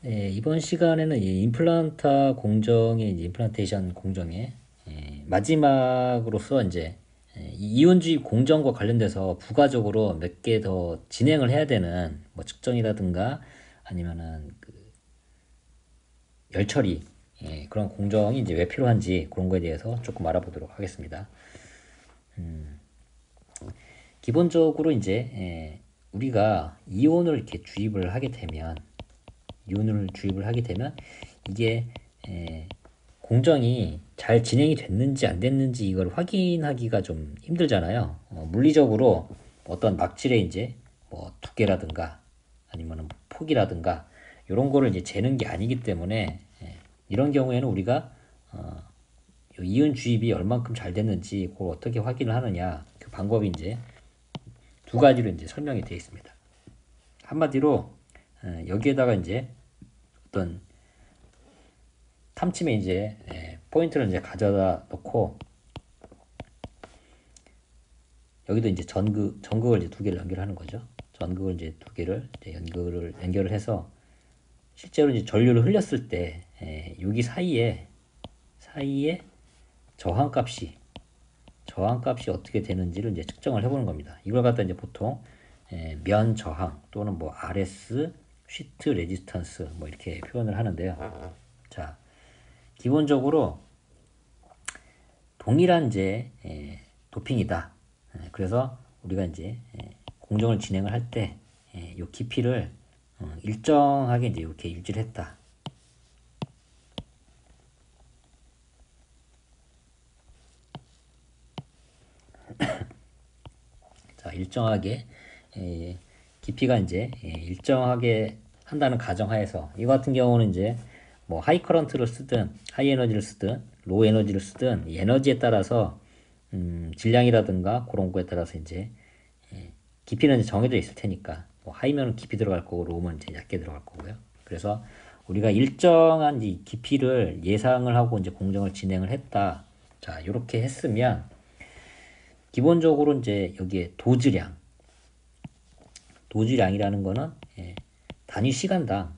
네, 이번 시간에는 이 임플란타 공정의 이제 임플란테이션 공정의 마지막으로서 이제 이 이온주입 공정과 관련돼서 부가적으로 몇 개 더 진행을 해야 되는 뭐 측정이라든가 아니면은 그 열처리 그런 공정이 이제 왜 필요한지 그런 거에 대해서 조금 알아보도록 하겠습니다. 기본적으로 이제 우리가 이온을 주입을 하게 되면 이게 공정이 잘 진행이 됐는지 안 됐는지 이걸 확인하기가 좀 힘들잖아요. 물리적으로 어떤 막질의 이제 뭐 두께라든가 아니면 폭이라든가 이런 거를 이제 재는 게 아니기 때문에 이런 경우에는 우리가 이온 주입이 얼만큼 잘 됐는지 그걸 어떻게 확인을 하느냐 그 방법이 이제 두 가지로 이제 설명이 되어 있습니다. 한마디로 여기에다가 이제 어떤 탐침에 이제 포인트를 이제 가져다 놓고 여기도 이제 전극을 이제 두 개를 연결하는 거죠. 전극을 이제 두 개를 이제 연결을 해서 실제로 이제 전류를 흘렸을 때 여기 사이에 저항값이 어떻게 되는지를 이제 측정을 해보는 겁니다. 이걸 갖다 이제 보통 면 저항 또는 뭐 RS 쉬트 레지스턴스 뭐 이렇게 표현을 하는데요. 자, 기본적으로 동일한 이제 도핑이다. 그래서 우리가 이제 공정을 진행을 할 때 이 깊이를 일정하게 이제 이렇게 유지를 했다. 자, 일정하게 깊이가 이제 일정하게 한다는 가정하에서 이 같은 경우는 이제 뭐 하이 커런트를 쓰든 하이 에너지를 쓰든 로우 에너지를 쓰든 이 에너지에 따라서 질량이라든가 그런 거에 따라서 이제 깊이는 이제 정해져 있을 테니까 뭐 하이면 깊이 들어갈 거고 로우면 이제 얕게 들어갈 거고요. 그래서 우리가 일정한 이 깊이를 예상을 하고 이제 공정을 진행을 했다. 자, 이렇게 했으면 기본적으로 이제 여기에 도주량이라는 거는 단위 시간당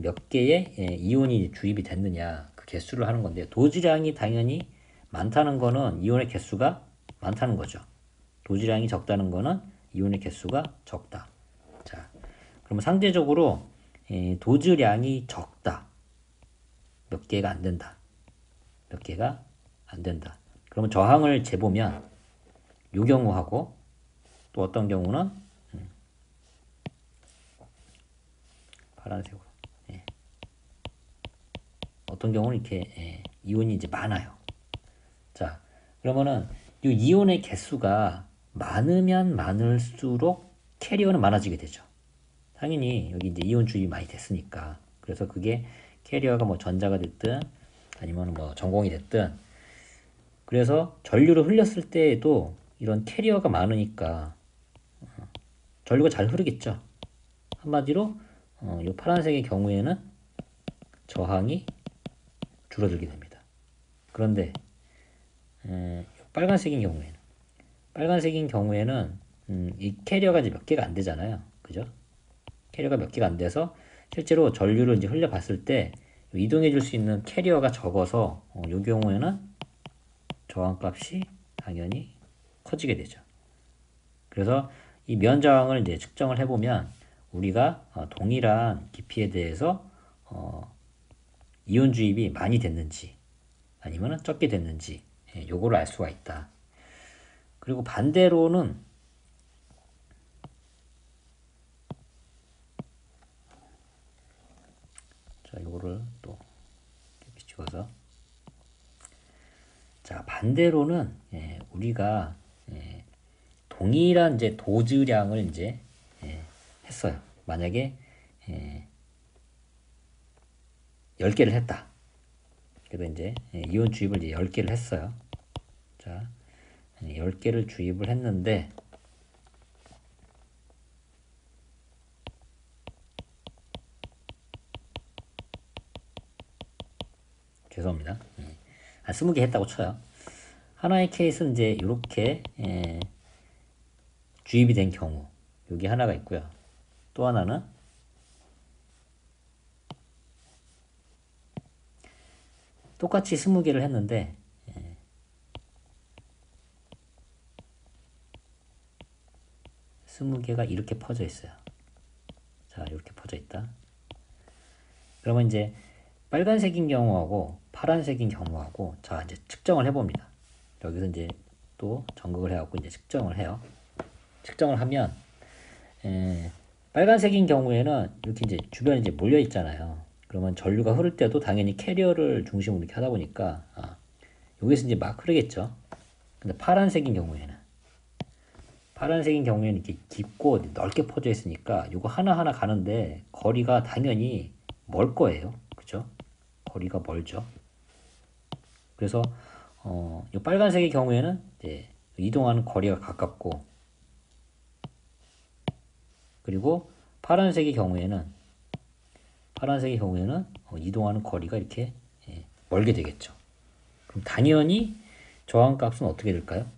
몇 개의 이온이 주입이 됐느냐 그 개수를 하는 건데 도주량이 당연히 많다는 거는 이온의 개수가 많다는 거죠. 도주량이 적다는 거는 이온의 개수가 적다. 자, 그러면 상대적으로 도주량이 적다. 몇 개가 안 된다. 몇 개가 안 된다. 그러면 저항을 재보면 이 경우하고 또 어떤 경우는 파란색으로 어떤 경우는 이렇게 이온이 이제 많아요. 자, 그러면은 이 이온의 개수가 많으면 많을수록 캐리어는 많아지게 되죠. 당연히 여기 이제 이온 주입이 많이 됐으니까. 그래서 그게 캐리어가 뭐 전자가 됐든 아니면 뭐 전공이 됐든 그래서 전류를 흘렸을 때에도 이런 캐리어가 많으니까 전류가 잘 흐르겠죠. 한마디로 이 파란색의 경우에는 저항이 줄어들게 됩니다. 그런데 빨간색인 경우에는 이 캐리어가 이제 몇 개가 안 되잖아요. 그죠? 캐리어가 몇 개가 안 돼서 실제로 전류를 이제 흘려봤을 때 이동해 줄 수 있는 캐리어가 적어서 이 경우에는 저항값이 당연히 커지게 되죠. 그래서 이 면 저항을 이제 측정을 해보면 우리가 동일한 깊이에 대해서 이온 주입이 많이 됐는지 아니면 적게 됐는지 요거를 알 수가 있다. 그리고 반대로는 자 요거를 또 비추어서 자 반대로는 우리가 동일한 이제 도즈량을 이제 했어요. 만약에 10개를 했다. 그래서 이제 이온 주입을 이제 10개를 했어요. 자, 10개를 주입을 했는데 죄송합니다. 한 20개 했다고 쳐요. 하나의 케이스는 이제 이렇게 주입이 된 경우 여기 하나가 있고요. 또 하나는 똑같이 20개를 했는데 20개가 이렇게 퍼져 있어요. 자, 이렇게 퍼져 있다. 그러면 이제 빨간색인 경우하고 파란색인 경우하고 자, 이제 측정을 해봅니다. 여기서 이제 또 전극을 해갖고 이제 측정을 해요. 측정을 하면 빨간색인 경우에는 이렇게 이제 주변에 이제 몰려 있잖아요. 그러면 전류가 흐를 때도 당연히 캐리어를 중심으로 이렇게 하다 보니까 여기서 이제 막 흐르겠죠. 근데 파란색인 경우에는 이렇게 깊고 넓게 퍼져 있으니까 이거 하나하나 가는데 거리가 당연히 멀 거예요. 그죠? 거리가 멀죠. 그래서 이 빨간색의 경우에는 이제 이동하는 거리가 가깝고, 그리고 파란색의 경우에는 이동하는 거리가 이렇게 멀게 되겠죠. 그럼 당연히 저항값은 어떻게 될까요?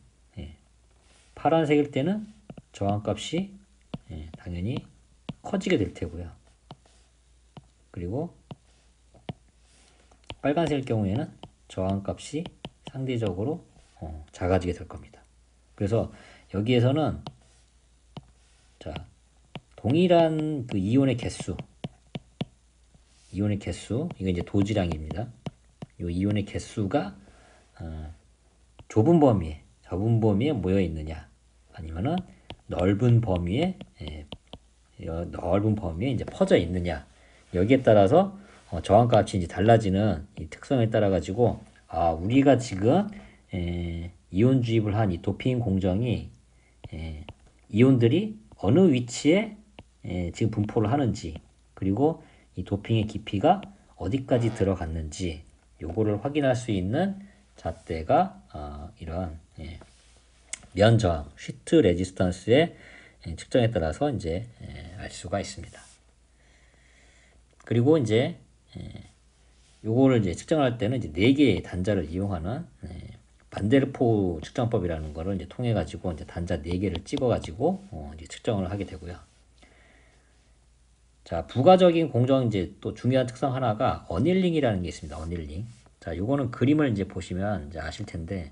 파란색일 때는 저항값이 당연히 커지게 될 테고요. 그리고 빨간색일 경우에는 저항값이 상대적으로 작아지게 될 겁니다. 그래서 여기에서는 자, 동일한 그 이온의 개수, 이거 이제 도질량입니다. 이 이온의 개수가 좁은 범위에 모여 있느냐, 아니면은 넓은 범위에 이제 퍼져 있느냐, 여기에 따라서 저항값이 이제 달라지는 이 특성에 따라 가지고 우리가 지금 이온 주입을 한 이 도핑 공정이 이온들이 어느 위치에 지금 분포를 하는지, 그리고 이 도핑의 깊이가 어디까지 들어갔는지 요거를 확인할 수 있는 잣대가 이런 면저항, 쉬트 레지스턴스의 측정에 따라서 이제 알 수가 있습니다. 그리고 이제 요거를 이제 측정할 때는 이제 4개의 단자를 이용하는 반데르포 측정법이라는 거를 이제 통해 가지고 이제 단자 4개를 찍어 가지고 이제 측정을 하게 되고요. 자, 부가적인 공정 이제 또 중요한 특성 하나가 어닐링이라는 게 있습니다. 어닐링. 자, 요거는 그림을 이제 보시면 이제 아실 텐데,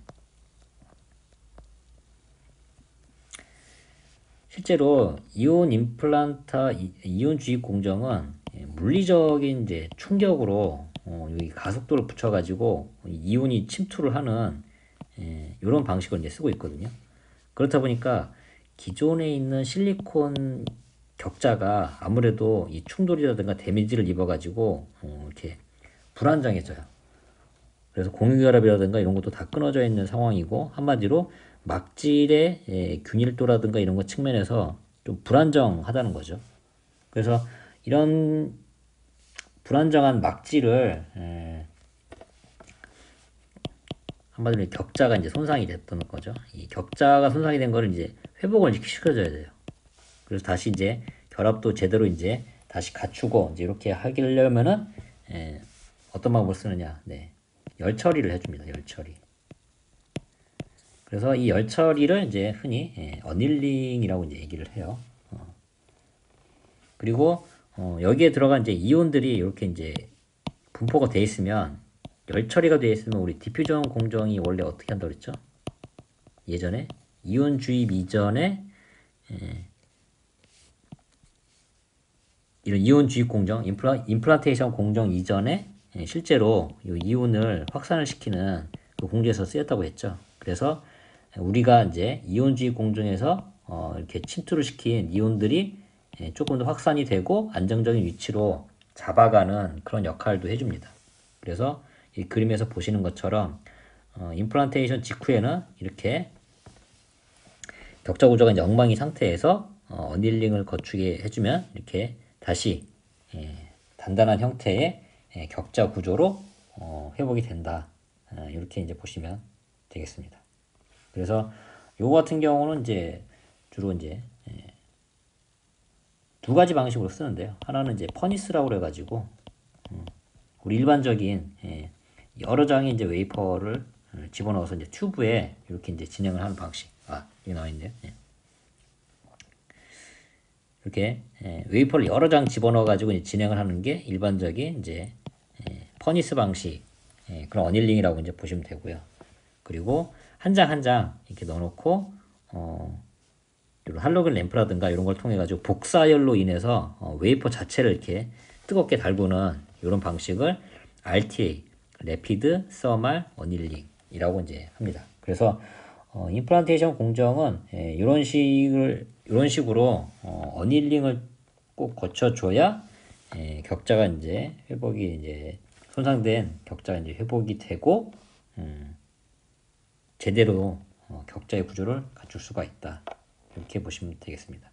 실제로 이온 주입 공정은 물리적인 이제 충격으로 여기 가속도를 붙여가지고 이온이 침투를 하는 이런 방식을 이제 쓰고 있거든요. 그렇다 보니까 기존에 있는 실리콘 격자가 아무래도 이 충돌이라든가 데미지를 입어가지고 이렇게 불안정해져요. 그래서 공유결합이라든가 이런 것도 다 끊어져 있는 상황이고, 한마디로 막질의 균일도라든가 이런 것 측면에서 좀 불안정하다는 거죠. 그래서 이런 불안정한 막질을 한마디로 격자가 이제 손상이 됐던 거죠. 이 격자가 손상이 된 거를 이제 회복을 시켜줘야 돼요. 그래서 다시 이제 결합도 제대로 이제 다시 갖추고 이제 이렇게 하려면은 어떤 방법을 쓰느냐? 열 처리를 해줍니다. 열 처리. 그래서 이 열 처리를 이제 흔히 어닐링이라고 이제 얘기를 해요. 그리고 여기에 들어간 이제 이온들이 이렇게 이제 분포가 돼 있으면, 열 처리가 돼 있으면 우리 디퓨전 공정이 원래 어떻게 한다고 그랬죠? 예전에 이온 주입 이전에 이런 이온 주입 공정, 임플란테이션 공정 이전에 실제로 이 이온을 확산을 시키는 그 공정에서 쓰였다고 했죠. 그래서 우리가 이제 이온 주입 공정에서 이렇게 침투를 시킨 이온들이 조금 더 확산이 되고 안정적인 위치로 잡아가는 그런 역할도 해줍니다. 그래서 이 그림에서 보시는 것처럼 임플란테이션 직후에는 이렇게 격자 구조가 이제 엉망인 상태에서 어닐링을 거치게 해주면 이렇게 다시 단단한 형태의 격자 구조로 회복이 된다. 이렇게 이제 보시면 되겠습니다. 그래서 요거 같은 경우는 이제 주로 이제 두 가지 방식으로 쓰는데요. 하나는 이제 퍼니스라고 그래가지고 우리 일반적인 여러 장의 이제 웨이퍼를 집어넣어서 이제 튜브에 이렇게 이제 진행을 하는 방식. 여기 나와 있네요. 이렇게 웨이퍼를 여러 장 집어넣어 가지고 진행을 하는 게 일반적인 이제 퍼니스 방식의 그런 어닐링이라고 이제 보시면 되고요. 그리고 한 장 한 장 이렇게 넣어놓고 이런 할로겐 램프라든가 이런 걸 통해 가지고 복사열로 인해서 웨이퍼 자체를 이렇게 뜨겁게 달구는 이런 방식을 RTA, Rapid Thermal Annihiling이라고 이제 합니다. 그래서 임플란테이션 공정은 이런 식으로 어닐링을 꼭 거쳐줘야 격자가 이제 회복이 이제 손상된 격자가 이제 회복이 되고 제대로 격자의 구조를 갖출 수가 있다. 이렇게 보시면 되겠습니다.